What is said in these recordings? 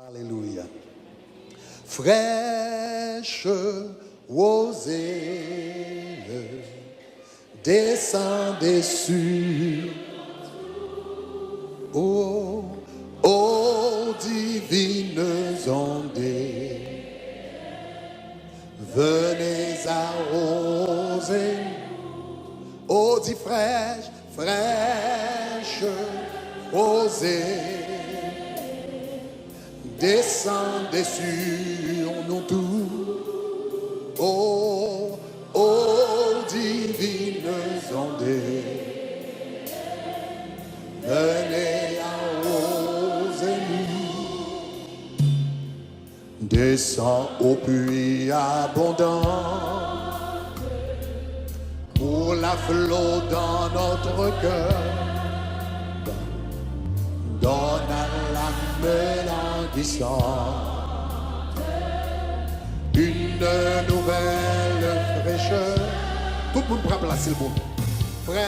Alléluia. Fraîche rosée, descendez sur oh, ô divines ondées, venez arroser, ô dit fraîche, fraîche rosée, descendez sur nous tous, ô divines ondées, venez arroser nous, descends au puits abondant, pour la flot dans notre cœur, donne à l'âme languissante une nouvelle fraîcheur. Tout le monde prend place, s'il vous plaît. Fraîche,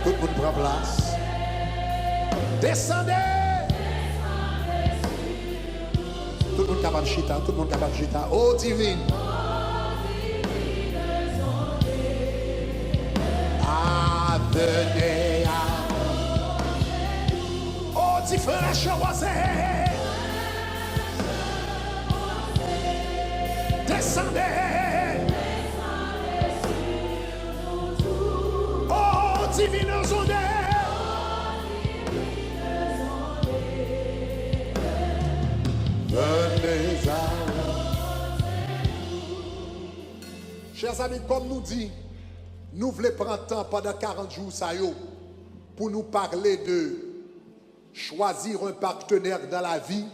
tout le monde prend place. Descendez. Tout le monde capable de chita, tout le monde capable de chita. Oh divine. Ah, venez à oh, dit fraîche rosée. Descendez. Oh, divines ondées. Venez à chers amis, comme nous dit, nous voulons prendre temps pendant 40 jours ça yo, pour nous parler de choisir un partenaire dans la vie,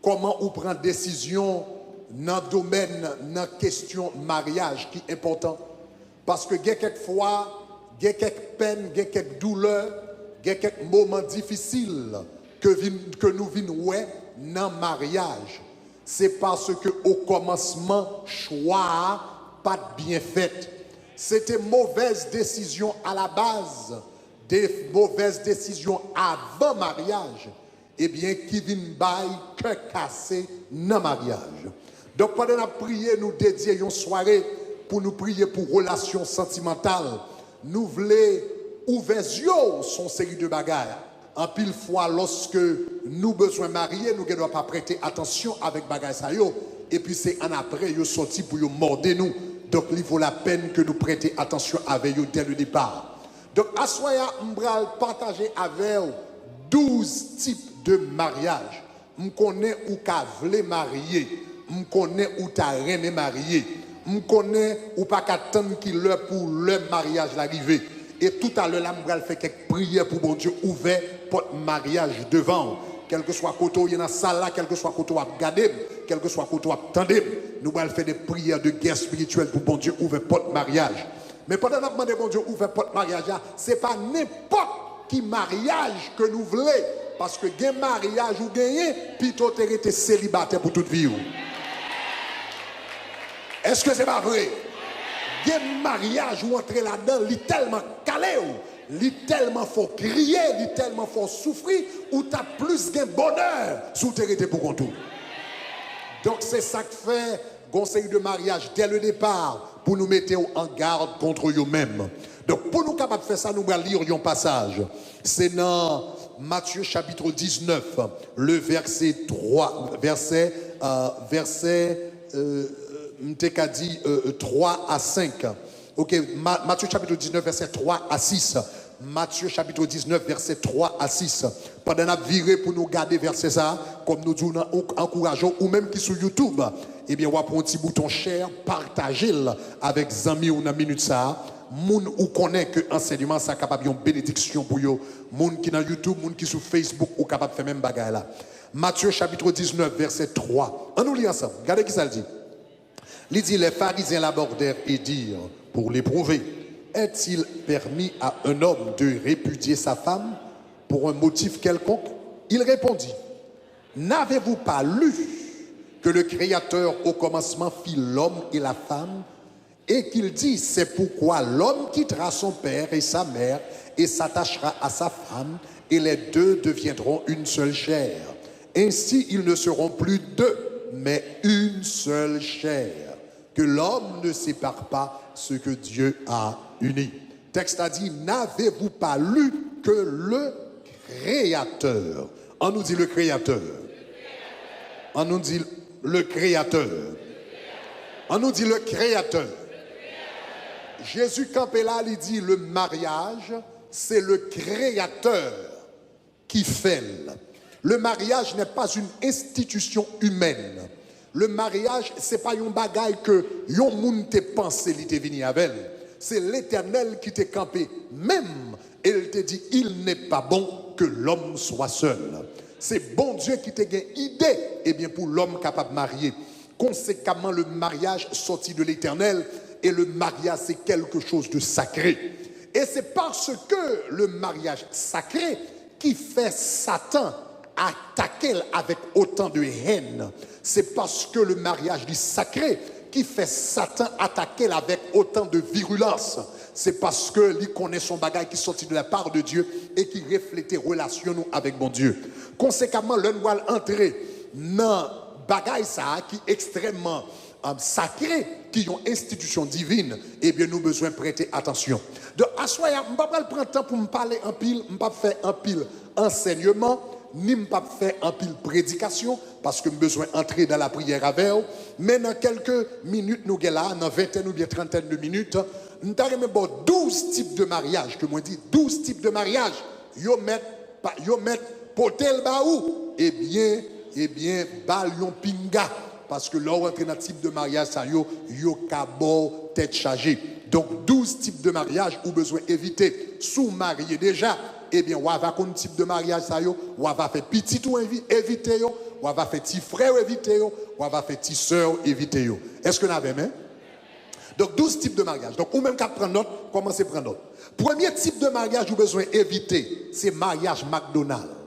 comment on prend décision dans le domaine, dans la question mariage qui est important. Parce que quelquefois, il y a quelques peines, il y a quelques douleurs, il y a quelques moments difficiles que nous vivons dans le mariage. C'est parce qu'au commencement, choix pas bien fait. C'était mauvaise décision à la base, des mauvaises décisions avant mariage, et bien qui viennent bailler que casser dans le mariage. Donc pendant la prière, nous dédions une soirée pour nous prier pour relations sentimentales. Nous voulons ouvrir son série de bagages. En pile fois, lorsque nous besoin marier, nous ne devons pas prêter attention avec bagages ça yo. Et puis c'est en après, ils sorti pour morder nous. Donc il vaut la peine que nous prêtions attention avec eux dès le départ. Donc à soya, on va partager avec vous 12 types de mariage. On connaît où qu'a voulu marier. On connaît où t'as aimé marier. On connaît où pas qu'attendre qu'il l'heure pour le mariage l'arrivée. Et tout à l'heure là, on va faire quelques prières pour bon Dieu ouvert pour mariage devant. Quel que soit côté il y a dans salle là, quel que soit côté à regarder, quel que soit côté à attendre, nous allons faire des prières de guerre spirituelle pour bon Dieu ouvert pour mariage. Mais pendant que nous demandons bon Dieu ouvert pour mariage, ce n'est pas n'importe qui mariage que nous voulons. Parce que gain mariage ou gagner, plutôt tu es célibataire pour toute vie. Est-ce que c'est pas vrai? Gain mariage ou entrer là-dedans, il est tellement calé, il est tellement faut crier, il est tellement faut souffrir, ou tu as plus de bonheur sous tu es pour contour. Donc c'est ça que fait conseil de mariage dès le départ pour nous mettre en garde contre eux-mêmes. Donc pour nous capables de faire ça, nous allons lire un passage. C'est dans Matthieu chapitre 19, le verset 3, verset 3 à 5. Ok, Matthieu chapitre 19, verset 3 à 6. Matthieu chapitre 19, verset 3 à 6. Pendant la virée pour nous garder verset ça, comme nous disons, encourageons, ou même qui sur YouTube, eh bien, on va prendre un petit bouton share, partager avec les amis ou dans minute ça. Moun ou connaît que enseignement ça capable une bénédiction pour yo. Moun qui dans YouTube, moun qui sur Facebook ou capable faire même bagaille là. Matthieu chapitre 19, verset 3. On nous lit ensemble. Regardez qui ça dit. Il dit, les pharisiens l'abordèrent et dirent, pour l'éprouver, est-il permis à un homme de répudier sa femme pour un motif quelconque? Il répondit, n'avez-vous pas lu que le Créateur au commencement fit l'homme et la femme, et qu'il dit, c'est pourquoi l'homme quittera son père et sa mère et s'attachera à sa femme, et les deux deviendront une seule chair. Ainsi, ils ne seront plus deux, mais une seule chair. Que l'homme ne sépare pas ce que Dieu a uni. Texte a dit, n'avez-vous pas lu que le Créateur, on nous dit le Créateur, on nous dit le Créateur, on nous dit le Créateur. Jésus campé là, il dit le mariage, c'est le Créateur qui fait. Le mariage n'est pas une institution humaine. Le mariage, ce n'est pas un bagage que yon moun te pensé, il te venu avec. C'est l'Éternel qui t'est campé. Même, il te dit, il n'est pas bon que l'homme soit seul. C'est bon Dieu qui t'a gagné idée, eh bien, pour l'homme capable de marier. Conséquemment, le mariage sorti de l'Éternel, et le mariage, c'est quelque chose de sacré. Et c'est parce que le mariage sacré qui fait Satan attaquer avec autant de haine. C'est parce que le mariage du sacré qui fait Satan attaquer avec autant de virulence. C'est parce que il connaît son bagage qui sortit de la part de Dieu et qui reflétait relation nous avec mon Dieu. Conséquemment, l'un doit entrer dans bagage ça qui est extrêmement sacré, qui est une institution divine. Eh bien, nous avons besoin de prêter attention. Donc, à ce moment-là, je ne vais pas prendre le temps pour me parler en pile, je ne vais pas faire en pile enseignement, ni ne pas faire en pile prédication, parce que j'ai besoin d'entrer dans la prière avec vous. Mais dans quelques minutes, nous sommes là, dans vingtaine ou bien trentaine de minutes, nous avons 12 types de mariage, que moi dis 12 types de mariage. Yo met potel baou, eh bien, bal yon pinga. Parce que là, on entre dans le type de mariage, ça yo kabo tête chargée. Donc, 12 types de mariage ou besoin éviter. Sous marié déjà, eh bien, on va un type de mariage, ça yo, on va faire petit ou éviter yo, on va faire petit frère éviter yo, on va faire petit soeur éviter yo. Est-ce que vous avez même? Donc, 12 types de mariage. Donc, ou même qu'à prendre note, commencez à prendre note. Premier type de mariage ou besoin éviter, c'est mariage McDonald's.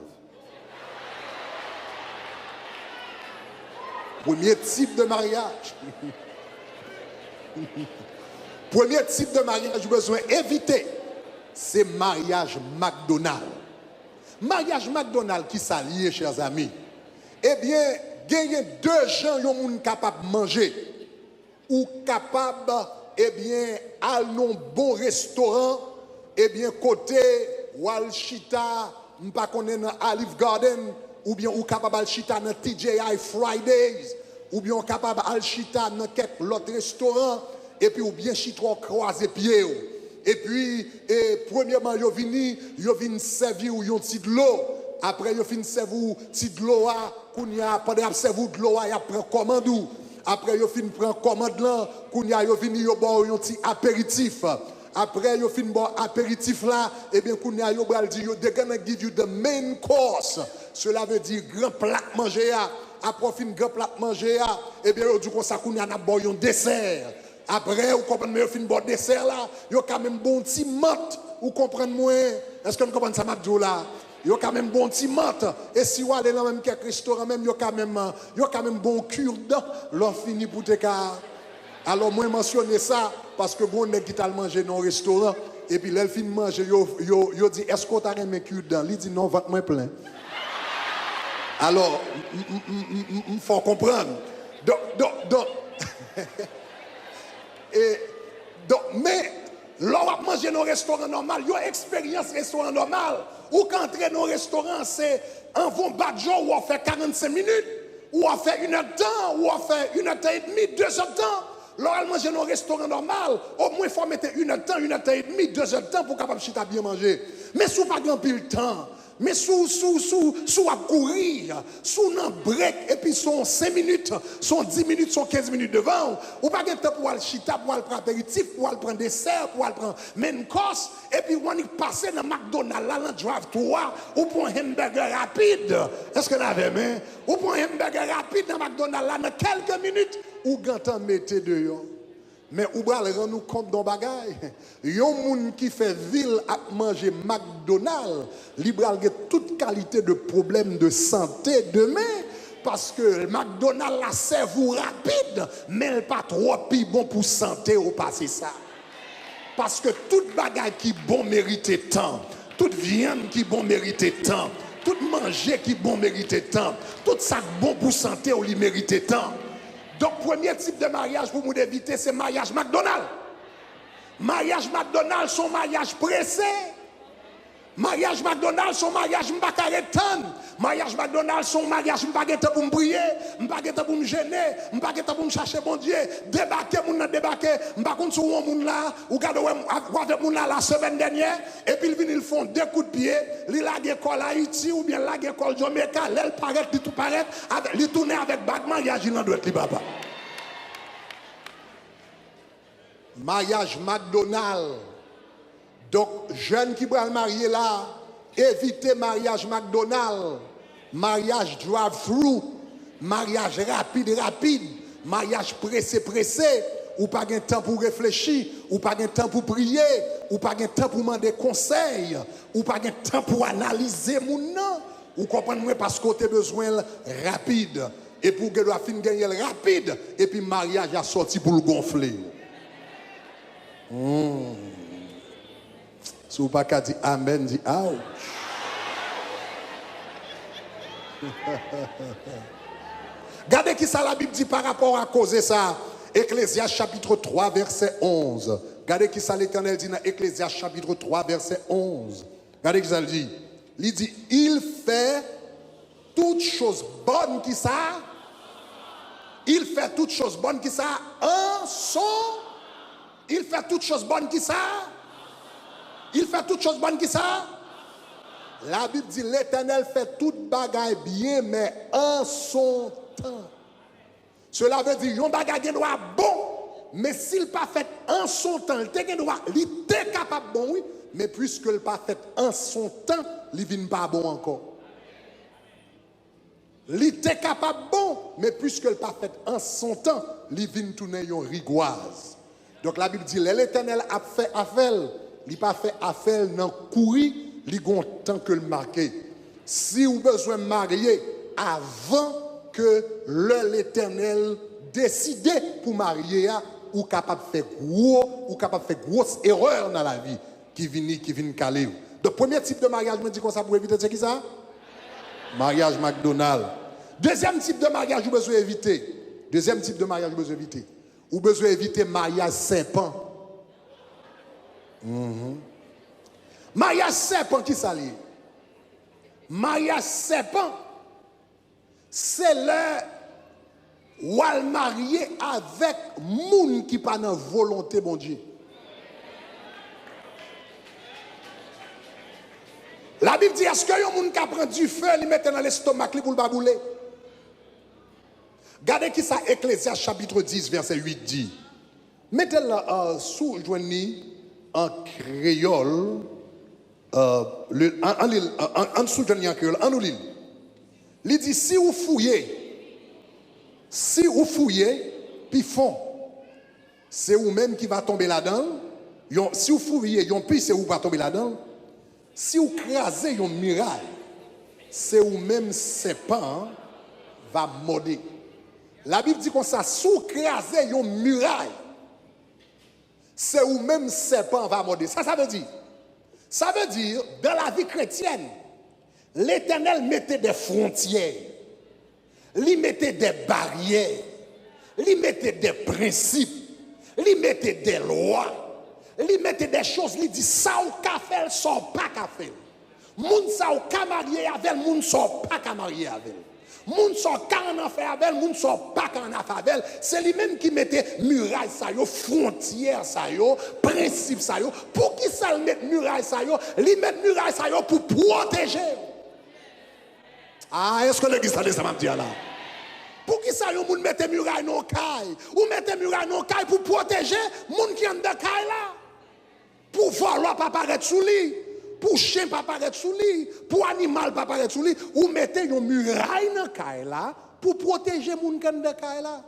Premier type de mariage. Premier type de mariage, j'ai besoin d'éviter, c'est mariage McDonald's. Mariage McDonald's qui s'allie, chers amis. Eh bien, il y a deux gens qui sont capables de manger ou capables, eh bien, aller dans un bon restaurant, eh bien, côté Walchita, je ne sais pas dans Olive Garden, ou bien ou capable de chita dans TGI Fridays, ou bien capable de chita dans quelques autres restaurants, et puis ou bien chita croiser pied. Et puis, premièrement, yo vini servir ou yon petit de l'eau. Après, yo fin servir petit de l'eau, kounya, pendant servir de l'eau, ya prend commande. Après, yo fin prend commande là, kounya, yo vini yo boire yon petit apéritif. Après, yo fin bon apéritif là, et bien, kounya, yo bral di, yo, they gonna give you the main course. Cela veut dire grand plat manger. Après, fin grand plat manger, et bien, yo du coup, ça kounya na bon yon dessert. Après, vous comprenez, vous fin bon dessert là, vous avez quand même bon petit mat, vous comprenez moi? Est-ce que vous comprenez ça, Mabdou là? Vous avez quand même bon petit mat. Et si vous allez dans même quelques restaurants, même, vous avez quand même bon cure-dent, l'on finit pour te cas. Alors, moi, mentionner ça, parce que bon, on est manger dans un restaurant, et puis, l'elle fin manger, vous dit, est-ce qu'on t'a aimé cure-dent? Il dit, non, ventre moins plein. Alors, il faut comprendre. Donc, et donc, mais, lorsqu'on mange dans un restaurant normal, il y a une expérience restaurant normal. Ou quand entrer dans un restaurant, c'est un bon badjo où on fait 45 minutes, ou on fait 1 heure de temps, ou on fait 1 heure et demie, 2 heures de temps. Lorsqu'on mange dans un restaurant normal, au moins il faut mettre 1 heure de temps, 1 heure et demie, 2 heures de temps pour capable de bien manger. Mais si vous pas grand pile temps, mais sous à courir, sous un break, et puis sont 5 minutes, sont 10 minutes, sont 15 minutes devant, ou pas de temps pour aller chita, pour aller prendre apéritif, pour aller prendre dessert, pour aller prendre main course, et puis on est passé dans McDonald's, là, dans drive-thru, ou pour un hamburger rapide. Est-ce que vous avez main? Ou pour un hamburger rapide dans McDonald's, là, dans quelques minutes, ou gantan mettez dehors. Mais ou bral rend nous compte d'un bagay. Yon moun qui fait ville à manger McDonald's, libral a toute qualité de problème de santé demain. Parce que McDonald's la servou rapide, mais elle pas trop bon pour santé ou passer ça. Parce que toute bagay qui bon mérite temps, toute viande qui bon mérite temps, Tout manger qui bon mérite tant. Tout ça bon pour santé ou lui mérite tant. Donc, premier type de mariage pour nous éviter, c'est mariage McDonald's. Mariage McDonald's, son mariage pressé. Mariage McDonald's, son mariage m'bakaretan. Mariage McDonald's, son mariage m'bageta pour me prier, m'bageta pour me gêner, m'bageta pour me chercher bon Dieu. Débarquer, moun débarquer, m'bakon sur un moun là, ou gade avec moun là la semaine dernière, et puis ils font deux coups de pied, li la école Haïti ou bien la école Jamaica, l'elle paraît, li tout paraît, li tourne avec bac mariage, il en doit être li papa. Mariage McDonald's. Donc, jeunes qui vont marier là, évitez mariage McDonald's, mariage drive-thru, mariage rapide, mariage pressé, ou pas de temps pour réfléchir, ou pas de temps pour prier, ou pas de temps pour demander conseil, ou pas de temps pour analyser mon nom. Vous comprenez parce que vous avez besoin rapide. Et pour que la fin gagner rapide, et puis mariage a sorti pour le gonfler. Si vous n'avez pas dit Amen, dit ouch. Regardez qui ça la Bible dit par rapport à causer ça. Ecclésiaste chapitre 3, verset 11. Regardez qui ça l'Éternel dit dans Ecclésiaste chapitre 3, verset 11. Regardez qui ça le dit. Il dit, il fait toutes choses bonnes qui ça. Il fait toutes choses bonnes qui ça. Un son. Il fait toutes choses bonnes qui ça. Il fait toutes choses bonnes qui ça. La Bible dit l'Éternel fait toute bagaille bien, mais en son temps. Cela veut dire yon bagaille doit bon, mais s'il pas fait en son temps, il était capable bon, oui, mais puisque il pas fait en son temps, il vient pas bon encore. Il était capable bon, mais puisque il pas fait en son temps, il vient tourner yon rigoise. Donc la Bible dit l'Éternel a fait affaire. Il n'a pas fait affaire dans courir, il a tant que le marqué. Si vous avez besoin de marier avant que l'Éternel décide pour marier, ou capable de faire grosse erreur dans la vie qui vient caler. Le premier type de mariage, je me dis qu'on ça pour éviter, c'est qui ça? Mariage McDonald's. Deuxième type de mariage, vous besoin éviter. Deuxième type de mariage, vous besoin éviter. Vous besoin éviter mariage serpent. Mariage serpent qui s'allie. Mariage serpent, c'est le ou al marié avec moun qui pas dans volonté bon Dieu. La Bible dit est-ce que yon moun qui prend du feu, il mette dans l'estomac pour le babouler. Regardez qui ça Ecclésiaste chapitre 10 verset 8 dit. Mettez-le sous joigni en créole, en dessous de en créole, en nous lit. Il dit si vous fouillez, puis fond, c'est vous-même qui va tomber là-dedans. Si vous fouillez, c'est vous qui va tomber là-dedans. Si vous crasez une muraille, c'est vous-même serpent va morder. La Bible dit comme ça, si vous crasez une muraille, c'est où même serpent va morder. Ça veut dire? Ça veut dire, dans la vie chrétienne, l'Éternel mettait des frontières, il mettait des barrières, il mettait des principes, il mettait des lois, il mettait des choses, il dit ça ou qu'a fait, ça ou pas qu'a fait. Moun ça ou qu'a marié avec, moun ça ou pas qu'a marié avec. Moun sont en affaire avec, moun sont pas en affaire avec. C'est lui-même qui mettait muraille ça yo, frontière ça yo, principe ça yo. Pour qui ça met muraille ça yo? Lui met muraille ça yo pour protéger. Ah, est-ce que l'église a dit ça m'a dit là? Pour qui ça yo moun mette muraille non caille? Ou mette muraille non caille pour protéger moun qui en de caille là? Pour voir l'eau pas paraître sous lui. Pour chien pas paraître sous lui, pour animal pas paraître sous lui, ou mettez une muraille dans caille là pour protéger moun kan de caille là.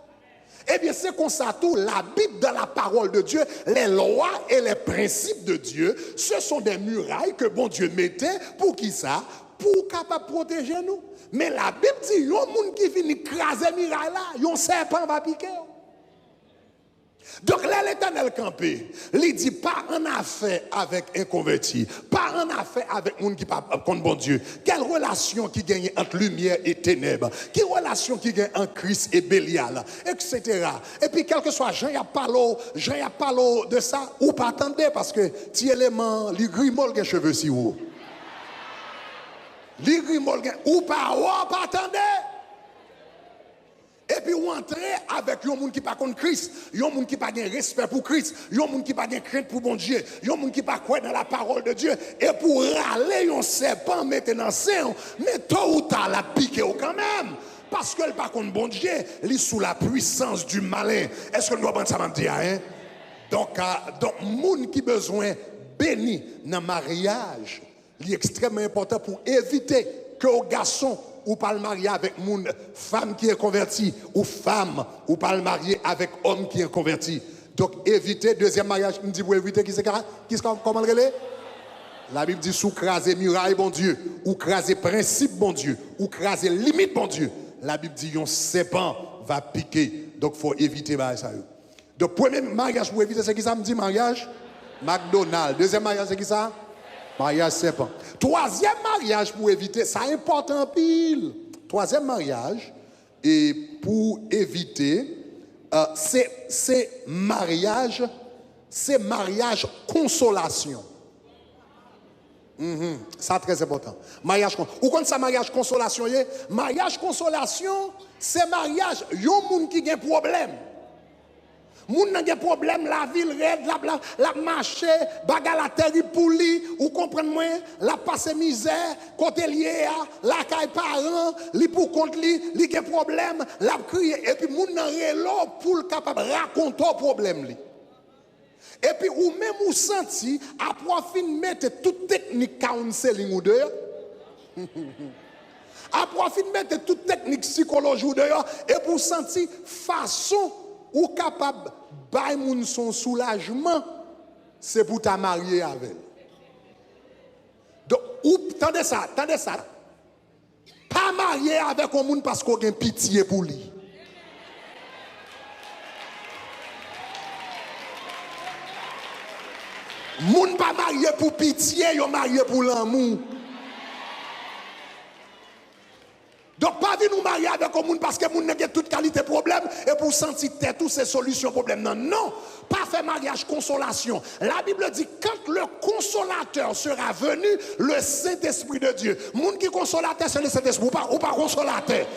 Eh bien c'est comme ça tout la Bible dans la parole de Dieu, les lois et les principes de Dieu, ce sont des murailles que bon Dieu mettait pour qui ça? Pour capable protéger nous. Mais la Bible dit yon moun qui vient craser muraille là, yon serpent va piquer. Donc là, l'Éternel campé, il dit pas en affaire avec un converti, pas en affaire avec monde qui pas contre bon Dieu. Quelle relation qui gagne entre lumière et ténèbres? Quelle relation qui gagne entre Christ et Bélial, etc. Et puis, quel que soit Jean y a parlé de ça, ou pas attendez, parce que ti élément, li grimol gen cheveux si ou. Li grimol gen, ou pas attendez. Et puis, on entre avec un monde qui pas contre Christ, un monde qui pas de respect pour Christ, un monde qui pas de crainte pour bon Dieu, un monde qui pas croire dans la parole de Dieu. Et pour râler un serpent maintenant, mais tôt ou tard, la pique quand même. Parce que le pas contre bon Dieu, il est sous la puissance du malin. Est-ce que nous avons ça, dire, hein? Donc, monde qui besoin béni dans le mariage, il est extrêmement important pour éviter que aux garçons ou pas le marier avec une femme qui est convertie, ou femme, ou pas le marier avec homme qui est converti. Donc, éviter, deuxième mariage, il me dit pour éviter comment le relais? La Bible dit sous craser muraille, bon Dieu, ou craser principe, bon Dieu, ou craser limite, bon Dieu. La Bible dit un serpent va piquer. Donc, il faut éviter ça. Donc, premier mariage pour éviter, c'est qui ça me dit mariage? McDonald's. Deuxième mariage, c'est qui ça? Mariage serpent. Troisième mariage pour éviter, ça important pile. Troisième mariage, et pour éviter, c'est mariage consolation. Ça très important. Mariage, ou quand ça mariage consolation, mariage consolation, c'est mariage, yon moun qui gen problème. Moun nan gen problème, la ville raide, la marché, bagarre la terre pour lui, ou comprenez moi, la passe misère, côté lié la caille parent, li pour compte li gen problème, la crier et puis moun nan relo pour capable raconter problème li. Et puis ou même ou senti après fin mettre toute technique counseling ou dehors. Après fin mettre toute technique psychologie ou dehors et pour sentir façon ou capable bay moun son soulagement, c'est pour ta marier avec. Donc, ou tendez ça. Pas marier avec un monde parce qu'on a pitié pour lui. Moun pas marié pour pitié, yo marié pour l'amour. Donc, pas venir nous marier avec un monde parce que moun n'a pas toute qualité problème et pour sentir toutes ces solutions problème. Non, pas faire mariage consolation. La Bible dit quand le consolateur sera venu, le Saint-Esprit de Dieu. Moun qui consolateur, c'est le Saint-Esprit ou pas consolateur.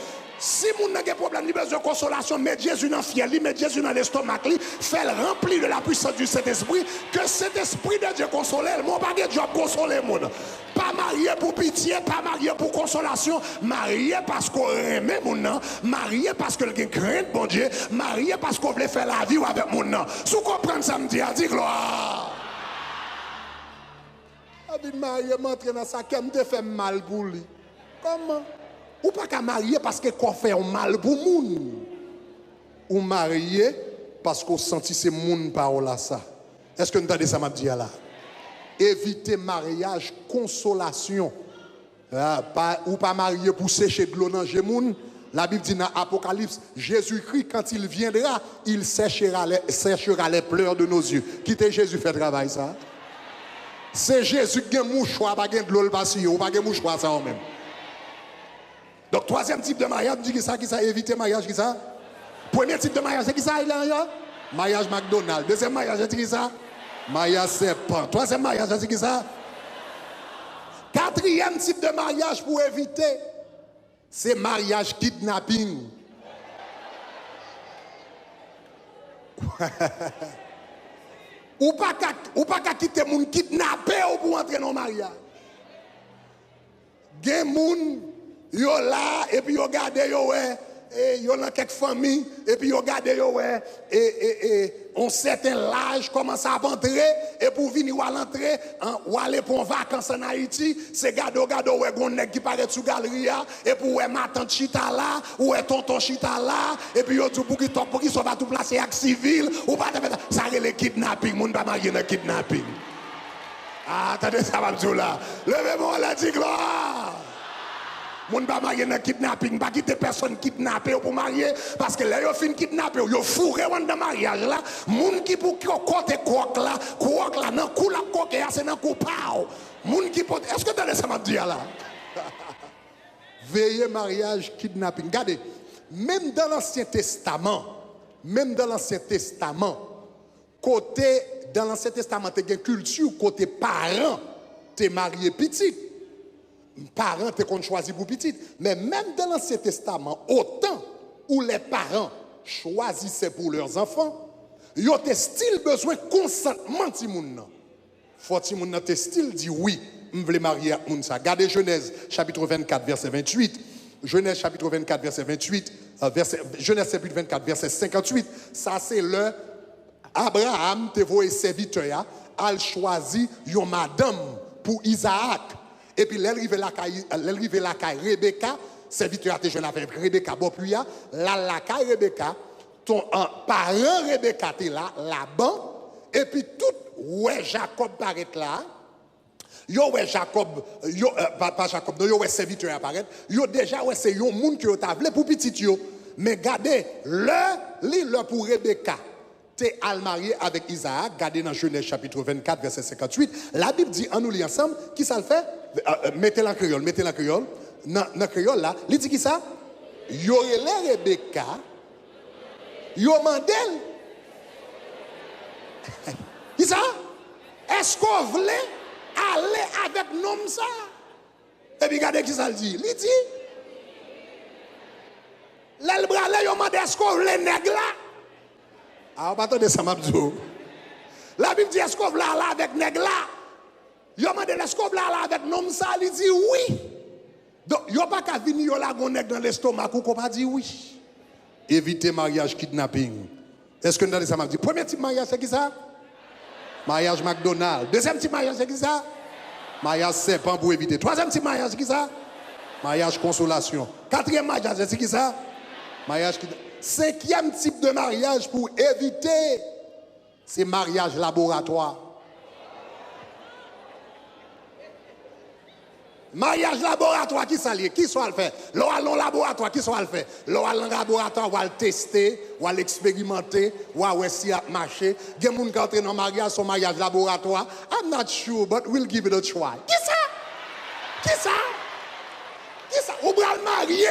Si moun n'a pas problème, il a besoin de consolation, met Jésus dans le fiel, met Jésus dans l'estomac, fait le remplir de la puissance du Saint-Esprit, que cet esprit de Dieu console, mon pas de job consoler moun. Pas marié pour pitié, pas marié pour consolation, marié parce qu'on aime moun, marié parce que quelqu'un craint bon Dieu, marié parce qu'on veut faire la vie avec moun. Si vous comprenez ça, me dit gloire. Abi marié m'entraîne dans ça, qu'elle me fait mal pour lui. Comment? Ou pas qu'à marier parce que qu'on fait un mal pour moun. Ou marier parce qu'on sentit ces moun parole à ça. Est-ce que vous entendez ça m'a dit là? Éviter mariage consolation. Ou pas marier pour sécher de l'eau dans les moun. La Bible dit dans l'Apocalypse, Jésus-Christ quand il viendra, il séchera les pleurs de nos yeux. Quittez Jésus fait travail ça. C'est Jésus qui a un mouchoir, pas de l'eau le passé, ou pas de mouchoir ça même. Donc, troisième type de mariage, dit que ça, éviter mariage, qui ça? Premier type de mariage, c'est qui ça, il a? Mariage McDonald's. Deuxième mariage, c'est qui ça? Mariage serpent. Troisième mariage, c'est qui ça? Quatrième type de mariage pour éviter, c'est mariage kidnapping. Ou pas qu'à quitter moun kidnappé pour entrer dans le mariage. Gen moun yo là et puis yo gade yo yo dans quelques familles et puis yo gade yo on certain l'âge commence à entrer et pour venir ou à l'entrée ou aller pour vacances en Haïti c'est gade ouais gon nèg qui paraît sous galerie et pour ouais ma tante chita là ou ouais tonton chita là et puis yo tout pour qui soit pas tout placé avec civil ou pas ça le kidnapping moun pas marié dans kidnapping. Attendez ça va me dire là levez-moi la dit gloire. Moun pas marié dans kidnapping, pas quitter personne kidnappé pour marier parce que là yo fin kidnapper, yo fourré dans mariage là, moun qui pour côté croque là nan kou la coque c'est nan kou pao. Moun qui porte est-ce que tu as ça m'a dit là? Veillez mariage kidnapping. Regardez, même dans l'Ancien Testament, côté dans l'Ancien Testament, tu as une culture côté parents, tu es marié petit. Parents te qu'on choisi pour petit, mais même dans l'Ancien Testament, autant où les parents choisissaient pour leurs enfants, ils ont still besoin consentement de moun. Faut que moun te still dit oui, je veux marier avec moun ça. Regardez Genèse chapitre 24 verset 28. Genèse chapitre 24 verset 28, Genèse chapitre 24 verset 58. Ça c'est le Abraham te voye serviteur a choisi une madame pour Isaac. Et puis, l'arrivée là, Rebecca, serviteur a jeune avec Rebecca, bon, puis la Rebecca, ton parent Rebecca était là, là-bas, et puis tout, ouais, Jacob paraît là, yo, ouais, Jacob, yo, pas Jacob, non, yo, ouais, serviteur apparaît, yo, déjà, ouais, c'est yon moun qui yo table pour petit yo, mais gardez, le pour Rebecca, t'es al marié avec Isaac, gardez dans Genèse chapitre 24, verset 58, la Bible dit, en nous lit ensemble, qui ça le fait? Mettez-la en créole, dans créole là, il dit qui ça? Yo relè Rebecca, yo mandel. Qui ça? Est-ce qu'on voulait aller avec nom ça? Et puis regardez qui ça le dit. Il dit, l'el bralè yo mandé est-ce qu'on voulait nèg là? Ah, pas attendez ça m'abdou. La Bible dit est-ce qu'on voulait aller avec nèg là? Yo mande l'escope là avec nom ça, il dit oui. Donc yo pas qu'à venir yo la gonnek dans l'estomac ou qu'on pas dit oui. Éviter mariage kidnapping. Est-ce que nous avons ça m'a dit premier type mariage c'est qui ça? Mariage McDonald's. Deuxième type mariage c'est qui ça? Mariage serpent pour éviter. Troisième type mariage c'est qui ça? Mariage consolation. Quatrième mariage c'est qui ça? Mariage kidnapping. Cinquième type de mariage pour éviter c'est mariage laboratoire. Mariage laboratoire, qui s'allie? Qui soit le fait? L'on a un laboratoire, qui soit le fait? L'on a un laboratoire, on va le tester, on va l'expérimenter, on va voir si ça marche. Il y a des gens qui entrent dans le mariage, son mariage laboratoire. I'm not sure, but we'll give it a try. Qui ça? Qui ça? Qui ça? On va le marier.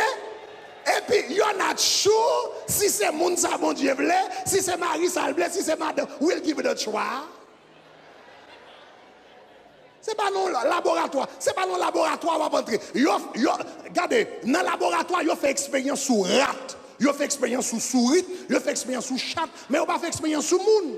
Et puis, you're not sure si c'est moun sa bon Dieu blé, si c'est mari sa blé, si c'est madame, we'll give it a try. C'est pas non laboratoire, c'est pas non laboratoire on va entrer. Regardez, dans le laboratoire, yo fait expérience sur rat, yo fait expérience sur souris, yo fait expérience sur chat, mais on pas fait expérience sur moun.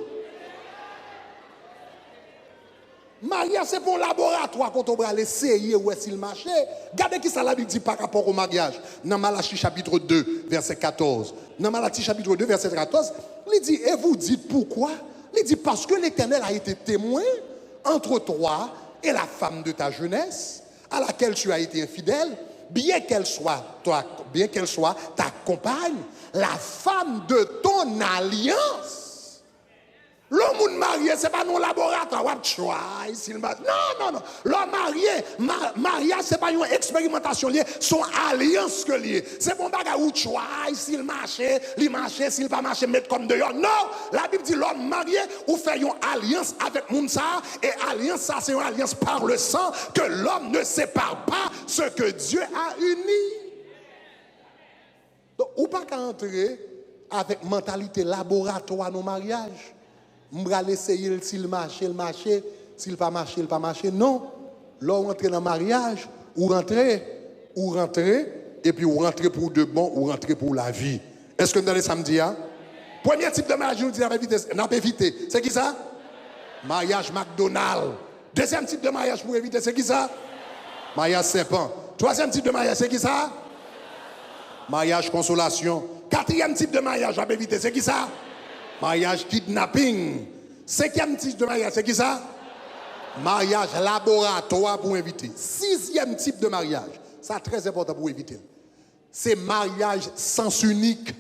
Mariage c'est pour un laboratoire quand on va essayer où est-ce qu'il marche. Regardez qui ça la Bible dit par rapport au mariage. Dans Malachie chapitre 2 verset 14. Dans Malachie chapitre 2 verset 14, il dit et vous dites pourquoi? Il dit parce que l'Éternel a été témoin entre toi et la femme de ta jeunesse, à laquelle tu as été infidèle, bien qu'elle soit ta compagne, la femme de ton alliance. L'homme moun marié, ce n'est pas non laboratoire, non. L'homme mariage, ce n'est pas une expérimentation liée, son alliance que liée. C'est bon bagage où choix, s'il marche, s'il pas marche, mettre comme dehors. Non, la Bible dit l'homme marié, ou fait une alliance avec Mounsa, et alliance, ça c'est une alliance par le sang, que l'homme ne sépare pas ce que Dieu a uni. Donc, ou pas qu'à entrer avec mentalité laboratoire dans le mariage. On va essayer s'il marche, s'il pas marche, il pas marche. Non. Là, on rentre dans le mariage, ou rentrer, et puis ou rentrer pour de bon, ou rentrer pour la vie. Est-ce que vous avez samedi? Premier type de mariage, nous disons, éviter. C'est qui ça? Mariage McDonald's. Deuxième type de mariage pour éviter, c'est qui ça? Mariage serpent. Troisième type de mariage, c'est qui ça? Mariage consolation. Quatrième type de mariage, à éviter, c'est qui ça? Mariage kidnapping. Cinquième type de mariage, c'est qui ça? Mariage laboratoire pour éviter. Sixième type de mariage, ça très important pour éviter. C'est mariage sens unique.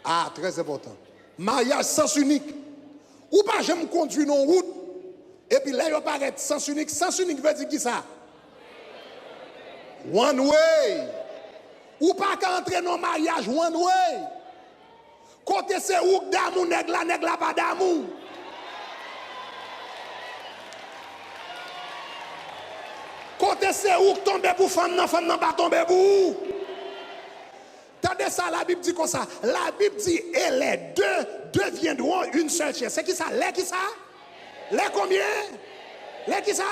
Ah, très important. Mariage sens unique. Ou pas, je me conduis dans route, et puis là, il apparaît sens unique. Sens unique veut dire qui ça? One way. Ou pas qu'à entrer dans le mariage, one way. Côté c'est où d'amour, nèg la pas d'amour. Côté c'est où tomber pour femme nan pas tomber pour. Tendez ça, la Bible dit comme ça. La Bible dit, et les deux deviendront une seule chair. C'est qui ça? Les qui ça? Les combien? Les qui ça?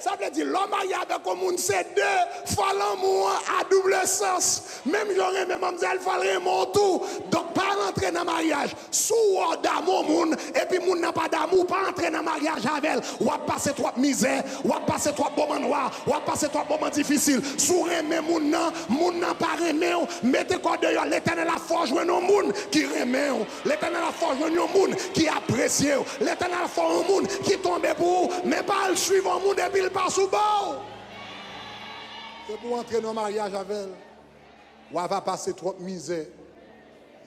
Ça veut dire l'homme avec un monde, c'est deux fois l'amour à double sens. Même j'aurais même mademoiselle fallait mon tout. Donc pas rentrer dans le mariage sous d'amour moun et puis moun n'a pas d'amour, pas entrer dans le mariage avec elle. Ou à passer trop misère, ou à passer trop moment noir, ou à passer trop moment difficile. Sous remet moun n'a pas remet, mettez quoi dehors. L'Éternel a forgé un moun qui remet, l'Éternel a forgé un moun qui apprécie, l'Éternel a forgé un moun qui tombe pour, mais pas le suivre un moun depuis pas sous bord. C'est pour entrer dans le mariage avec elle. Ou elle va passer trop de misère.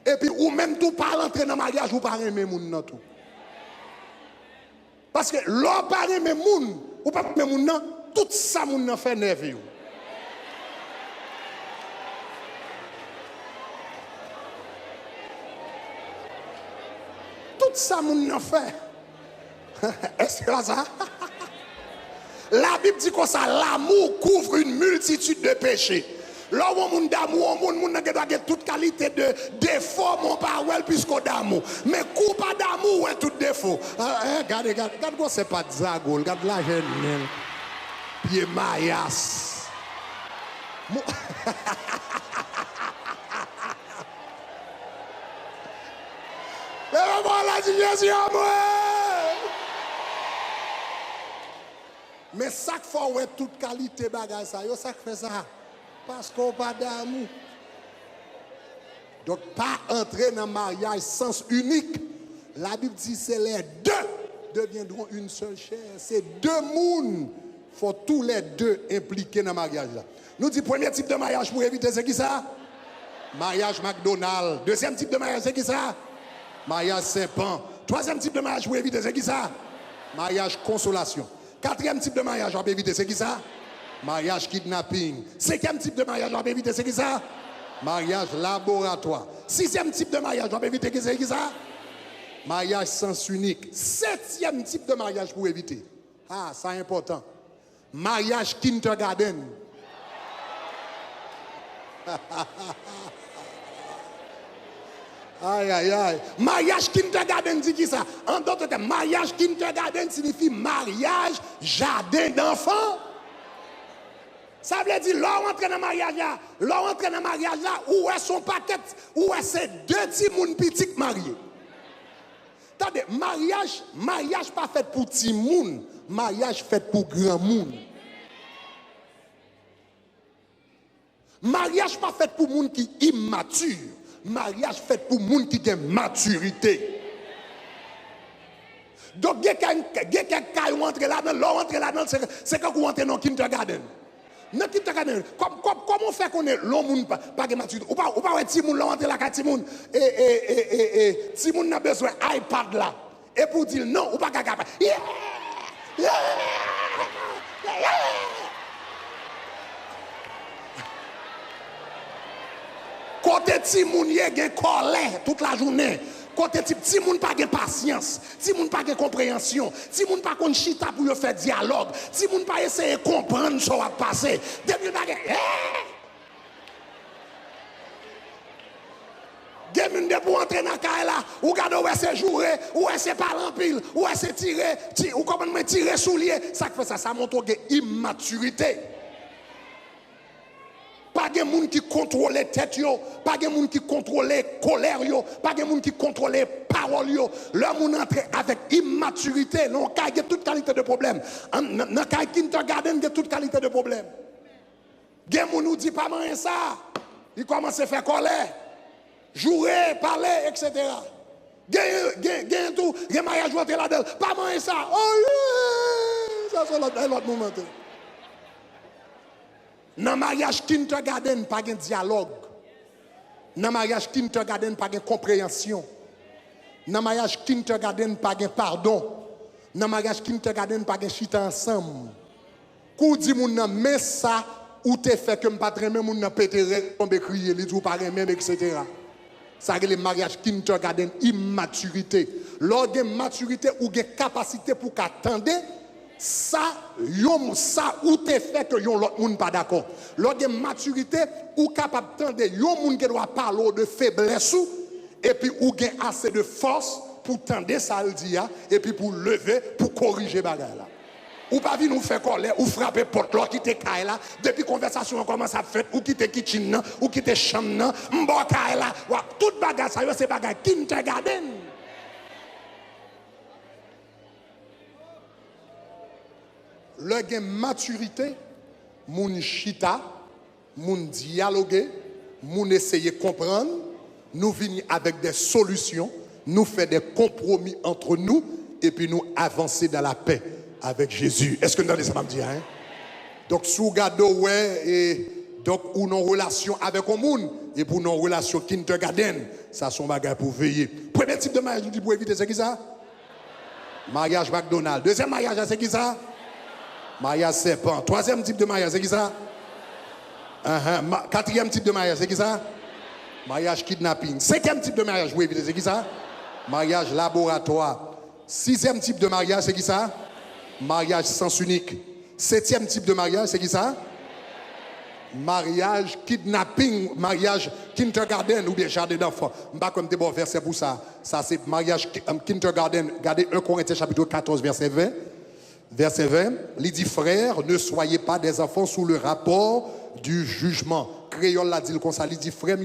Et puis, ou même tout pas entrer dans le mariage, ou pas aimer moun nan tout. Parce que l'on pas aimer moun, ou pas aimer moun nan, tout ça moun nan fait nerveux. Tout ça moun nan fait. Est-ce que ça? La Bible dit comme ça, l'amour couvre une multitude de péchés. Là où on d'amour, on a toute qualité de défaut, mon parole, puisqu'on d'amour. Mais coup pas d'amour, ouais, tout défaut. Regardez, quoi c'est pas de zagol, regarde la jeune, pied maillas. Mais voilà, Jésus à moi. Mais ça qu'il faut ouais toute qualité bagage ça, yo ça fait ça parce qu'on pas d'amour. Donc pas entrer dans le mariage sens unique. La Bible dit c'est les deux deviendront une seule chair. C'est deux mondes. Faut tous les deux impliqués dans le mariage là. Nous dit premier type de mariage pour éviter c'est qui ça? Mariage McDonald's. Deuxième type de mariage c'est qui ça? Mariage Saint-Pan. Troisième type de mariage pour éviter c'est qui ça? Mariage consolation. Quatrième type de mariage, on peut éviter, c'est qui ça? Mariage kidnapping. Cinquième type de mariage, on peut éviter, c'est qui ça? Mariage laboratoire. Sixième type de mariage, on peut éviter, c'est qui ça? Mariage sens unique. Septième type de mariage pour éviter. Ah, ça est important. Mariage kindergarten. Aïe, aïe, aïe. Mariage kindergarten dit qui ça? En d'autres termes, mariage kindergarten signifie mariage jardin d'enfants. Ça veut dire, là, on entre dans le mariage là, où est son paquet, où est ces deux petits moun petits mariés. Attendez, mariage pas fait pour petit moun, mariage fait pour grand moun. Mariage pas fait pour moun qui immature. Mariage fait pour moun qui a maturité. Donc, il y a quelqu'un qui rentre là-dedans, c'est quand vous rentrez dans le kindergarten. Dans le kindergarten, comment on fait qu'on est l'homme pas de maturité? Ou pas un petit moun, rentre là, petit moun, et petit moun n'a besoin d'iPad là. Et pour dire non, ou pas capable. Côté ti moun yé gen colère toute la journée. Côté ti moun pas gen patience, ti moun pas gen compréhension, ti moun pas kon chita pour yo faire dialogue, ti moun pas essayer comprendre ce qui va passer. Depuis pas gen Gen de pour entrer dans caille là, ou gade ou c'est jouer, ou c'est parler en pile, ou c'est tirer, ou comment tirer soulier, ça fait ça montre gen immaturité. Pas de monde qui contrôle tête yo, pas de monde qui contrôle colère yo, pas de monde qui contrôle parole yo. Le monde entre avec immaturité, non, il y a toute qualité de problème. Dans le kindergarten, il y a toute qualité de problème. Il y a des gens qui disent pas manger ça, ils commencent à faire colère, jouer, parler, etc. Il y a tout, il y a mariage là-dedans, pas manger ça. Oh yeah! Ça c'est l'autre moment. Dans le mariage kindergarten, pas de dialogue. Dans le mariage kindergarten, pas de compréhension. Dans le mariage kindergarten, pas de pardon. Dans le mariage kindergarten, pas de chita ensemble. Kou di moun nan mais ça, ou te fait que m'pas très même moun péter tomber crier li tout pas même etc. Ça c'est le mariage kindergarten immaturité. Lors de maturité ou de capacité pour qu'attendre ça ça ou te fait que yon l'autre monde pas d'accord. Lors de maturité ou capable d'entendre yon monde qui doit parler de faiblesse et puis ou gain assez de force pour tendre ça le dit et puis pour lever pour corriger bagarre là. Ou pas venir nous faire colère ou frapper porte là qui te caille là depuis conversation commence à faire ou qui te kitchen ou qui te chambre m'bo caille là toute bagarre ça c'est bagarre kindergarten. Le gain maturité moun chita moun dialoguer moun essayer comprendre nous venir avec des solutions nous faire des compromis entre nous et puis nous avancer dans la paix avec Jésus. Est-ce que nous avons ça me dire hein? Donc sous gado ouais et donc ou non relation avec un monde et pour non relation kindergarten, ça son bagage pour veiller. Premier type de mariage nous dit pour éviter c'est qui ça? Mariage McDonald's. Deuxième mariage c'est qui ça? Mariage serpent. Troisième type de mariage c'est qui ça? Quatrième type de mariage c'est qui ça? Mariage kidnapping. Cinquième type de mariage pour éviter c'est qui ça? Mariage laboratoire. Sixième type de mariage c'est qui ça? Mariage sens unique. Septième type de mariage, c'est qui ça? Mariage kidnapping, mariage kindergarten ou bien jardin d'enfants. Je ne sais pas comme tu bon verset pour ça. Ça, c'est mariage kindergarten. Regardez 1 Corinthiens chapitre 14, verset 20. Verset 20. Il dit, frères, ne soyez pas des enfants sous le rapport du jugement. Créole l'a dit comme ça. Il dit, frères,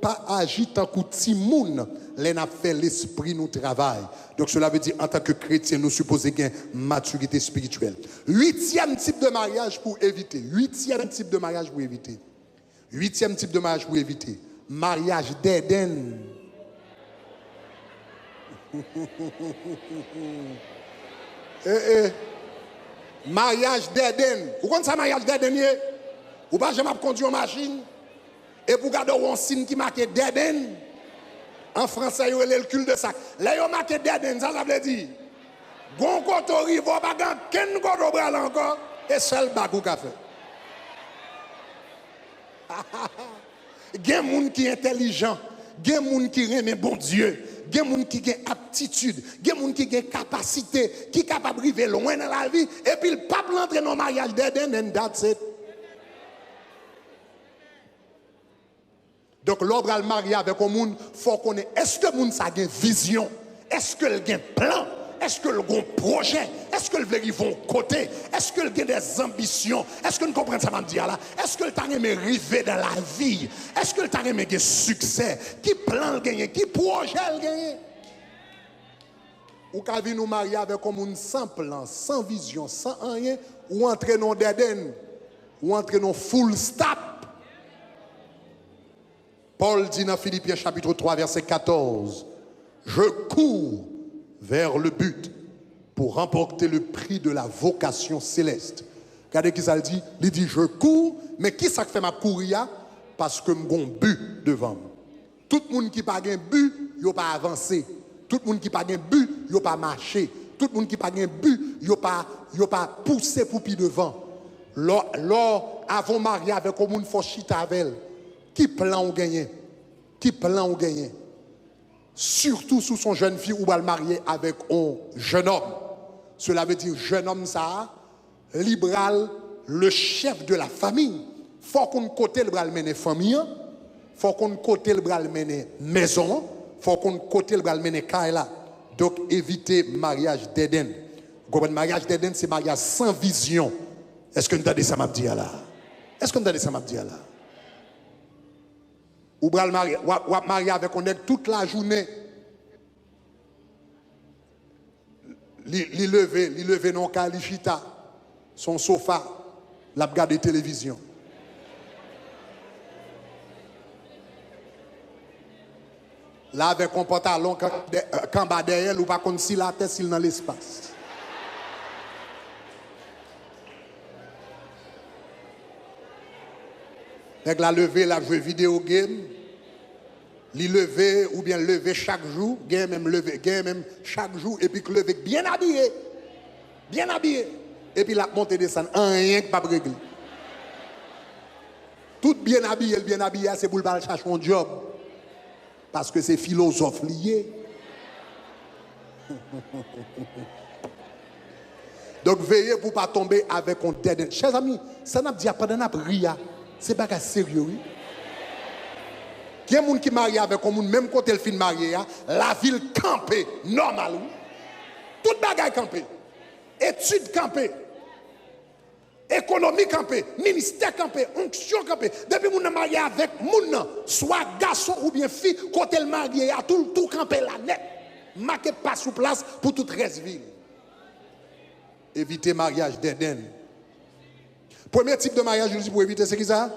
pas agir tant que timoun. Les n'a fait l'esprit nous travaille. Donc cela veut dire en tant que chrétien nous supposons gagner maturité spirituelle. Huitième type de mariage pour éviter. Huitième type de mariage pour éviter. Huitième type de mariage pour éviter. Mariage d'Éden. Mariage d'Éden. Vous connaissez ça mariage d'Éden? Ou pas jamais conduire une machine et pour garder un signe qui marque d'Éden. En français, il y a le cul de sac. Là, il y a marqué d'Éden, ça veut dire. Gon koto rivo, bagan, ken koto bral encore, et seul bagou ka fait. Gen moun qui intelligent, gen moun qui remet bon Dieu, gen moun qui a aptitude, gen moun qui a capacité, qui est capable de vivre loin dans la vie, et puis le pape l'entre dans le mariage d'Éden, and that's it. Donc, l'ordre à le marier avec un monde, il faut qu'on ait, est-ce que le monde a une vision? Est-ce que le a un plan? Est-ce que le a un projet? Est-ce que le veut vont côté? Est-ce que le a des ambitions? Est-ce que nous comprenons ça, dire là? Est-ce que le temps aimé arriver dans la vie? Est-ce que le temps aimé gagner succès? Qui plan le gagner? Qui projet le gagner? Ou quand nous marier avec un monde sans plan, sans vision, sans rien, ou entrer dans d'Éden, ou entrer dans full stop. Paul dit dans Philippiens chapitre 3 verset 14, je cours vers le but pour remporter le prix de la vocation céleste. Regardez qui ça le dit. Il dit je cours, mais qui ça fait ma courir? Parce que j'ai un but devant moi. Tout le monde qui n'a pas un but, il n'a pas avancé. Tout le monde qui n'a pas un but, il n'a pas marché. Tout le monde qui n'a pas un but, il n'a pas poussé pour plus devant. Lors avant marié avec un monde, il faut chiter avec elle. Qui plan ou gagner? Qui plan ou gagner? Surtout sous son jeune fille ou va le marier avec un jeune homme. Cela veut dire jeune homme ça, libéral, le chef de la famille. Faut qu'on côté le bral mener famille, faut qu'on côté le bral mener maison, faut qu'on côté le bral mener kaila. Donc éviter mariage d'Éden. Le mariage d'Éden c'est mariage sans vision. Est-ce que nous avons ça m'a dit là? Est-ce que nous avons ça m'a dit là? Ou bral marié avec on est toute la journée. Li lever non kalichita son sofa, la regarder télévision. Là avec un pantalon quand bas derrière ou pas comme si la tête s'il dans l'espace. Avec la lever, la jouer vidéo game, li lever ou bien lever chaque jour, game même lever, game même chaque jour, et puis lever bien habillé, et puis la montée descendre, en rien que pas régler. Tout bien habillé, c'est pour le chercher un job. Parce que c'est philosophe lié. Donc veillez pour ne pas tomber avec un dead end. Chers amis, ça n'a pas dit pendant la prière, c'est pas sérieux. Oui? Il y a des gens qui marient avec un monde, même quand elle fin mariée, la ville campée, normal. Oui? Tout bagaille campé. Études campées. Économie campée. Ministère campé. Onction campée. Depuis que vous marié avec moun, soit garçon ou bien fille, quand elle mariée, tout campé la net. Marquez pas sous place pour toute reste ville. Éviter mariage d'Eden. Premier type de mariage, je dis pour éviter, c'est qui ça?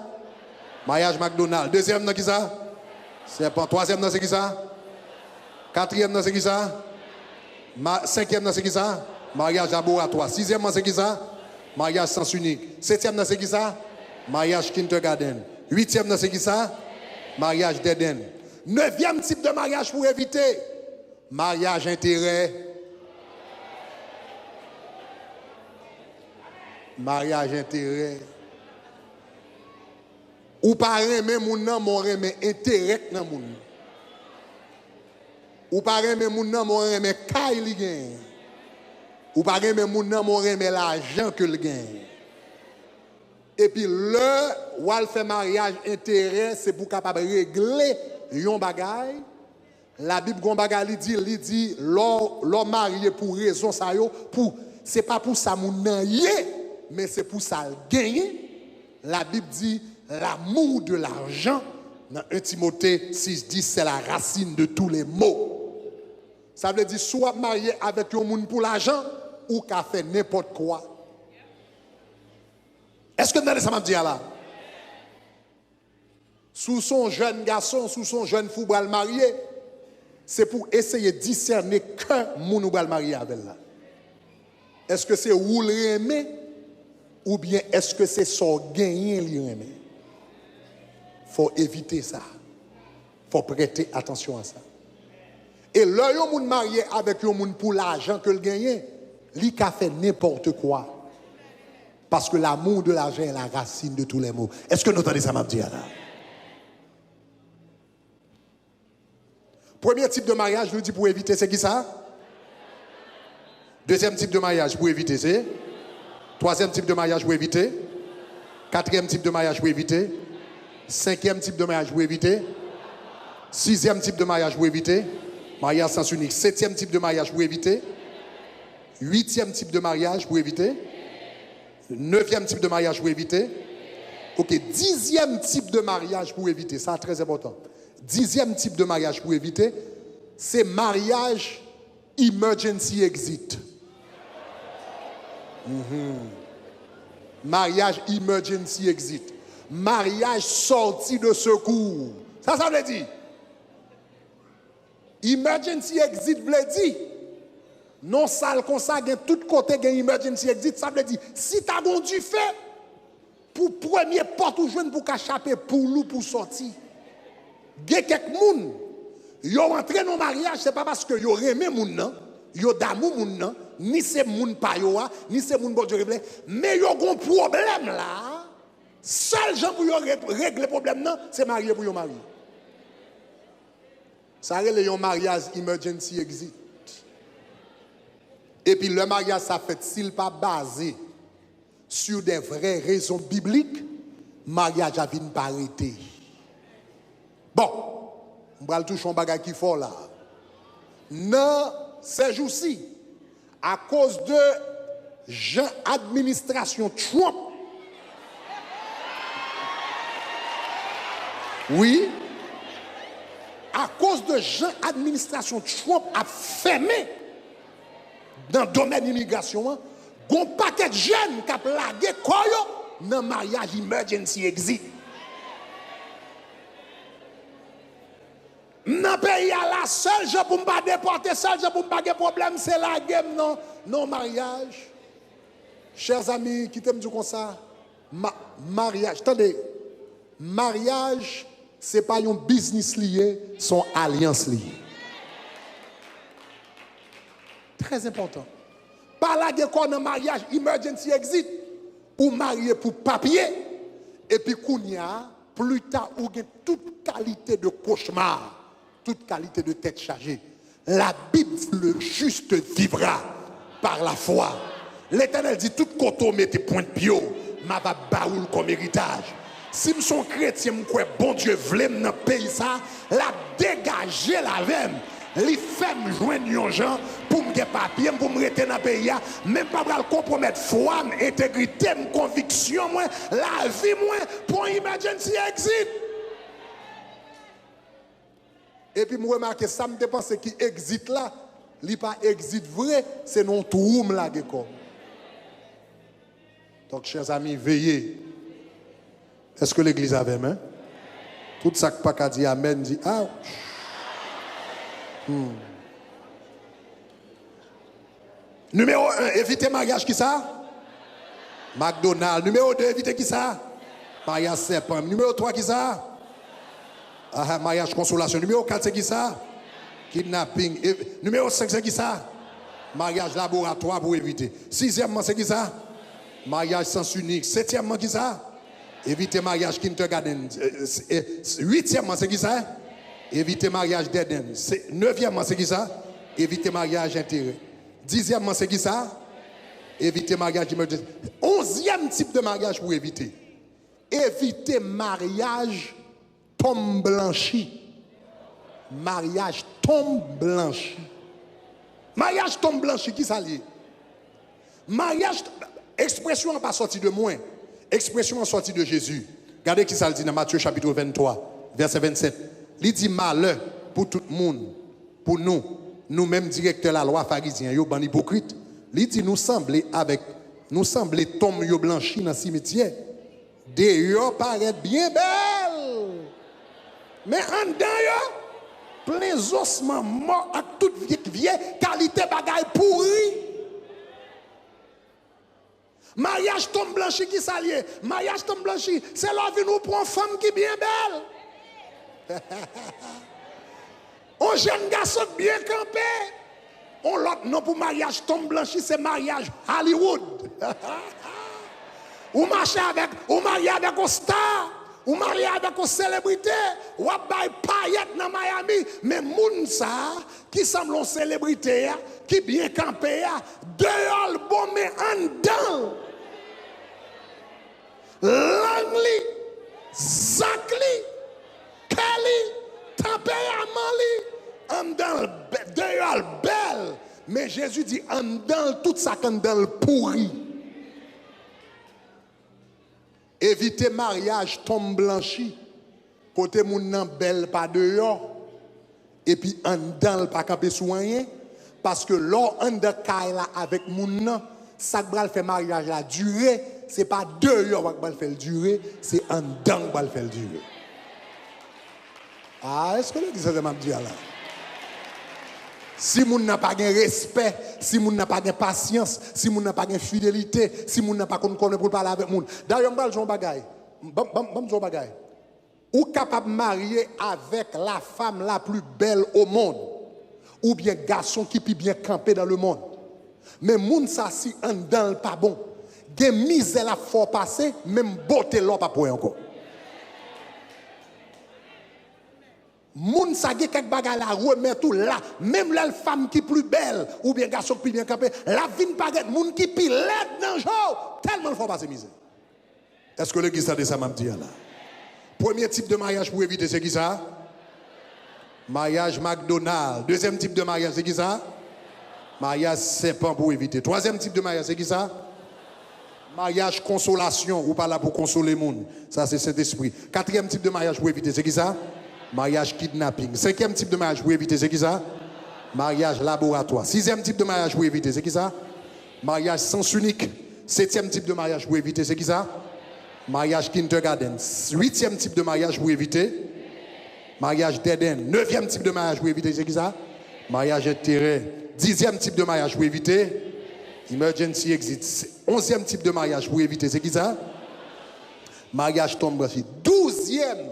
Mariage McDonald's. Deuxième, c'est qui ça? Serpent. Troisième, c'est qui ça? Quatrième, c'est qui ça? Cinquième, c'est qui ça? Mariage laboratoire. Sixième, c'est qui ça? Mariage sens unique. Septième, c'est qui ça? Mariage kindergarten. Huitième, c'est qui ça? Mariage d'Eden. Neuvième type de mariage pour éviter. Mariage intérêt. Mariage intérêt. Ou pas aimer mon nom, mon aimer intérêt dans mon. Ou pas aimer mon nom, mon aimer caille li gagne. Ou pas aimer mon nom, mon aimer l'argent que le gagne. Et puis le ou al fait mariage intérêt, c'est pour capable régler yon bagay. La Bible gon bagay li dit l'homme marié pour raison ça yo, pour c'est pas pour ça mon nan yé, mais c'est pour ça le gagner. La Bible dit l'amour de l'argent, dans 1 Timothée 6,10, c'est la racine de tous les maux. Ça veut dire soit marié avec un monde pour l'argent ou qu'a fait n'importe quoi. Est-ce que vous avez ça m'a dit là? Sous son jeune garçon, sous son jeune fou bral marié, c'est pour essayer de discerner que moun ou bral marié avec là. Est-ce que c'est ou l'aimer ou bien est-ce que c'est son gagner l'aimer? Il faut éviter ça. Il faut prêter attention à ça. Et là, yon moun marié avec yon moun pour l'argent que le gagne, li ka fait n'importe quoi. Parce que l'amour de l'argent est la racine de tous les maux. Est-ce que nous entendez ça, m'a dit là? Premier type de mariage, je vous dis pour éviter, c'est qui ça? Deuxième type de mariage, pour éviter, c'est? Troisième type de mariage, pour éviter? Quatrième type de mariage, pour éviter? Cinquième type de mariage, pour éviter? Sixième type de mariage, pour éviter? Mariage sens unique. Septième type de mariage, pour éviter? Huitième type de mariage, pour éviter? Neuvième type de mariage, pour éviter? Ok, dixième type de mariage, pour éviter. Ça, très important. Dixième type de mariage, pour éviter, c'est mariage emergency exit. Mariage emergency exit. Mariage sorti de secours. Ça veut dire. Emergency exit veut dire. Non sale comme ça, tout côté gagne emergency exit, ça veut dire si tu as du fait pour premier porte ou joindre pour échapper pour nous pour sortir. Il y a quelques moun yo rentré dans mariage, c'est pas parce que yo aimé moun nan, yo d'amour moun nan, ni c'est moun pa yo a, ni c'est moun bon Dieu révélé, mais yo gon problème là. Seul gens pour yo régler problème nan, c'est marié pour yo marié. Ça relève un mariage emergency exit. Et puis le mariage, ça fait, s'il pas basé sur des vraies raisons bibliques, mariage a vient pas arrêter. Bon, on va toucher un bagage qui fort là. Non, ces jours-ci, à cause de Jean administration Trump, oui, à cause de Jean administration Trump a fermé dans le domaine de l'immigration, il y a un paquet de jeunes qui ont plagué dans le mariage emergency exit. Dans le pays, la seule chose pour ne pas déporter, seule chose pour ne pas de problème, c'est la game, non mariage. Chers amis, qui t'aiment dire comme ça, mariage, attendez, mariage, ce n'est pas un business lié, c'est une alliance liée. Très important. Par là, il y a un mariage emergency exit, ou marié pour papier, Et puis, Kounia, plus tard, ou avez toute qualité de cauchemar, toute qualité de tête chargée. La Bible, le juste vivra par la foi. L'Éternel dit, tout coteau mettez point de pied, m'a va baoul comme héritage. Si je suis chrétien, je crois bon Dieu voulait dans le pays ça, la dégager la veine. Les femmes joignent les gens pour me faire papier, pour me rester dans le pays, même pas pour compromettre foi, intégrité, conviction, la vie, pour une emergency exit. Et puis, je remarque que ça me dépense qui exit là, il n'est pas exit vrai, c'est non tout là. Donc, chers amis, veillez. Est-ce que l'église avait main? Tout ça que pas dit amen, dit ah. Numéro 1, éviter mariage qui ça? McDonald's. Numéro 2, éviter qui ça? Mariage serpent. Numéro 3, qui ça? Mariage consolation. Numéro 4, c'est qui ça? Kidnapping. Numéro 5, c'est qui ça? Mariage laboratoire pour éviter. 6e, c'est qui ça? Mariage sens unique. 7e, qui ça? Éviter mariage kindergarten. 8e, c'est qui ça? Éviter mariage dead end. 9e, c'est qui ça? Éviter mariage intérêt. 10e, c'est qui ça? Éviter mariage emergency. 11e type de mariage pour éviter. Éviter mariage tombe blanchi. Mariage tombe blanchi. Mariage tombe blanchi, qui ça lié? Mariage, expression n'a pas sorti de moi. Expression en sortie de Jésus. Regardez qui ça le dit dans Matthieu chapitre 23, verset 27. Il dit malheur pour tout le monde, pour nous, nous-mêmes directeurs de la loi pharisiens, yo ban hypocrite. Il dit nous semblons tomber yo blanchi dans le cimetière. D'ailleurs paraît bien belle. Mais en dedans yo plein ossements morts avec toute vieille qualité bagaille pourri. Mariage tombe blanchi qui s'allie. Mariage tombe blanchi, c'est la vie nous prend femme qui est bien belle. Un jeune garçon bien campé. On l'autre non pour mariage tombe blanchi, c'est mariage Hollywood. Ou marcher avec, ou marier avec un star, ou marier avec une célébrité, ou bay paillettes dans Miami, mais moun ça qui semble une célébrité, qui bien campé, dehors bon mais en dedans. Langley, Zakli, Kelly, tempérament, en dedans dehors belle. Mais Jésus dit en dedans tout ça qu'en dedans pourri. Éviter mariage tombe blanchi. Côté moun nan belle pas dehors. Et puis en dedans pas camper soigné parce que l'or en de caille là avec moun nan ça va faire mariage la durer, c'est pas dehors qui va faire durer, c'est en dedans qui va faire durer. Ah, est-ce que l'église m'a dit là? Si moun n'a pas de respect, si moun n'a pas de patience, si moun n'a pas de fidélité, si moun n'a pas de connaître pour parler avec moun. D'ailleurs, je vais dire un bagay. Ou capable de marier avec la femme la plus belle au monde, ou bien garçon qui peut bien camper dans le monde. Mais moun ça si en dedans pas bon. Gen misère la fort passer, même beauté là pas pour encore. Moun sa ge quelque bagay la remet tout là, même la femme qui plus belle ou bien garçon qui bien campé, la vinn pas get moun qui pi laid dans jour, tellement faut passer misère. Est-ce que l'église a dit ça m'a dit là? Premier type de mariage pour éviter c'est qui ça? Mariage McDonald's. Deuxième type de mariage c'est qui ça? Mariage serpent pour éviter. Troisième type de mariage c'est qui ça? Mariage consolation ou pas là pour consoler monde. Ça c'est Saint-Esprit. Quatrième type de mariage pour éviter c'est qui ça? Mariage kidnapping. Cinquième type de mariage pour éviter, c'est qui ça? Mariage laboratoire. Sixième type de mariage pour éviter, c'est qui ça? Mariage sens unique. Septième type de mariage pour éviter, c'est qui ça? Mariage kindergarten. Huitième type de mariage pour éviter. Mariage dead end. Neuvième type de mariage pour éviter, c'est qui ça? Mariage intérêt. Dixième type de mariage pour éviter. Emergency exit. Onzième type de mariage pour éviter, c'est qui ça? Mariage tombe blanchi. 12e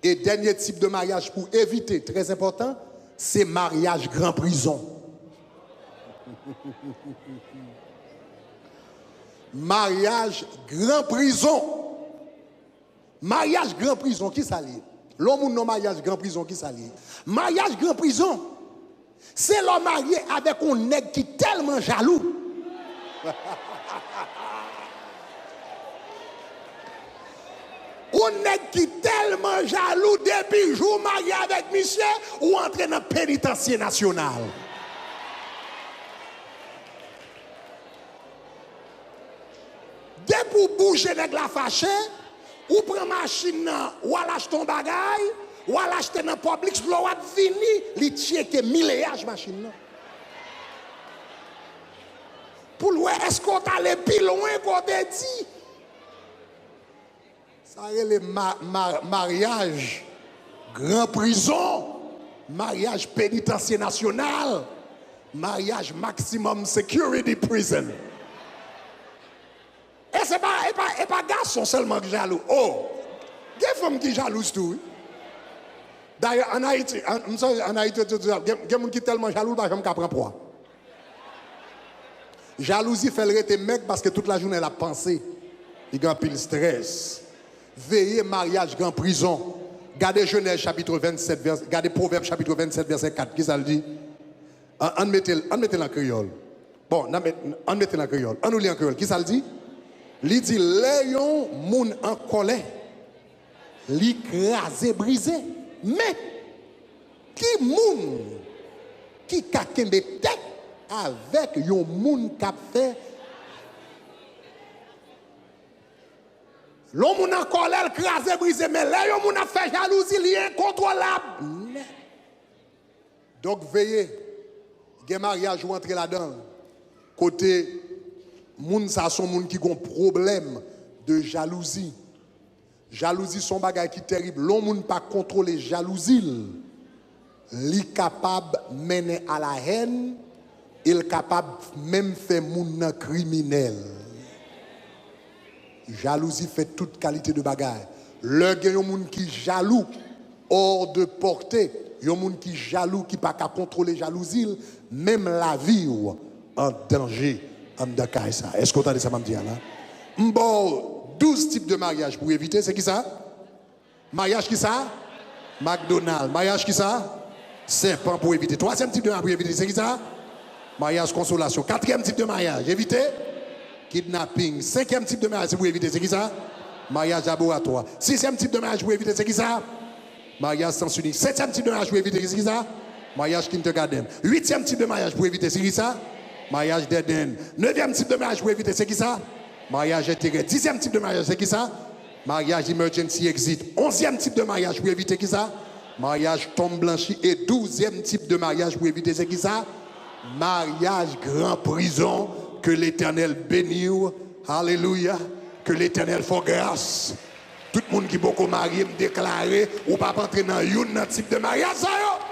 et dernier type de mariage pour éviter, très important, c'est mariage grand prison. Mariage grand prison. Mariage grand prison, qui s'allie? L'homme non mariage grand prison, qui s'allie? Mariage grand prison, c'est l'homme marié avec un nègre qui est tellement jaloux. Un nègre qui est tellement jaloux depuis jour marié avec monsieur ou entré dans le pénitencier national. Dès pour bouger nègre la fâché, ou prend machine ou à l'acheter ton bagage, ou à l'acheter dans Publix, ou à fini, li checker milliage machine. Pour lui, est-ce qu'on t'a les plus loin qu'on t'a dit? Ça y est, le mariage, grand prison, mariage pénitencier national, mariage maximum security prison. Et c'est pas garçon seulement qui jaloux. Oh, il y a des femmes qui jalousent tout. D'ailleurs, en Haïti, il y a des gens qui sont tellement jaloux, ils ne prennent pas. Jalousie fait le rete mec parce que toute la journée elle a pensé. Il y a un pile stress. Veillez mariage grand prison. Gardez Genèse chapitre 27, gardez Proverbe chapitre 27, verset 4. Qui ça le dit? On mettez en créole. Bon, on mettez en créole. On nous lit en créole. Qui ça le dit? Il dit, léon moun en colère, l'écrasé, brisé. Mais, qui moun qui kakembe tête avec yon moun kap fait l'homme moun en colère, l'écrasé, brisé. Mais léon moun a fait jalousie, il est incontrôlable. Donc, veillez, il y a un mariage ou entrer là-dedans. Côté moun ça sont moun qui ont problème de jalousie. Jalousie son bagay qui terrible. L'on moun pas contrôler jalousie. Li capable mener à la haine, il capable même faire moun criminel. Jalousie fait toute qualité de bagay. Le gen yon moun qui jaloux hors de portée, yon moun qui jaloux qui pas capable contrôler jalousie, même la vie ou en danger. Est-ce qu'on t'a dit ça, m'am dit là? Bon, 12 types de mariage pour éviter, c'est qui ça? Mariage qui ça? McDonald's. Mariage qui ça? Serpent pour éviter. Troisième type de mariage pour éviter, c'est qui ça? Mariage consolation. Quatrième type de mariage, éviter? Kidnapping. Cinquième type de mariage pour éviter, c'est qui ça? Mariage laboratoire. Sixième type de mariage pour éviter, c'est qui ça? Mariage sens unique. Septième type de mariage pour éviter, c'est qui ça? Mariage kindergarten. Huitième type de mariage pour éviter, c'est qui ça? Mariage d'Eden. Neuvième type de mariage pour éviter, c'est qui ça? Mariage intégré. Dixième type de mariage, c'est qui ça? Mariage emergency exit. Onzième type de mariage pour éviter, qui ça? Mariage tombe blanchi. Et 12e type de mariage pour éviter, c'est qui ça? Mariage grand prison. Que l'Éternel bénisse. Alléluia. Que l'Éternel fasse grâce. Tout le monde qui est beaucoup marié me déclarer ou pas entrer dans un type de mariage, ça yo.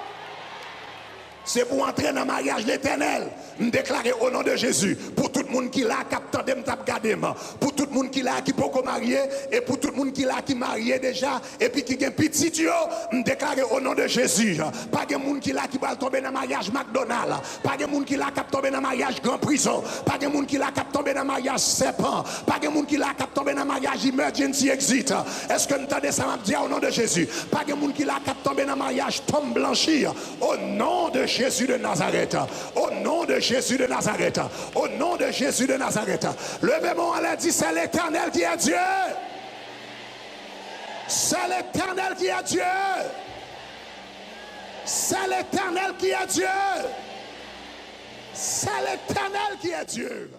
C'est pour entrer dans le mariage l'Éternel. Me déclarer au nom de Jésus. Pour tout le monde qui l'a capté de m'tap gade. Pour tout le monde qui l'a qui peut marier. Et pour tout le monde qui l'a qui marié déjà. Et puis qui a petit yo. Me déclarer au nom de Jésus. Pas de monde qui l'a qui va tomber dans le mariage McDonald's. Pas de monde qui l'a qui tomber dans le mariage Grand Prison. Pas de monde qui l'a qui tomber dans le mariage Serpent. Pas de monde qui l'a qui tomber dans le mariage Emergency Exit. Est-ce que vous entendez ça m'a dit au nom de Jésus? Pas de monde qui l'a qui tomber dans le mariage Tombe Blanchi. Au nom de Jésus de Nazareth. Au nom de Jésus de Nazareth. Au nom de Jésus de Nazareth. Levez-moi, elle a dit, c'est l'Éternel qui est Dieu. C'est l'Éternel qui est Dieu. C'est l'Éternel qui est Dieu. C'est l'Éternel qui est Dieu.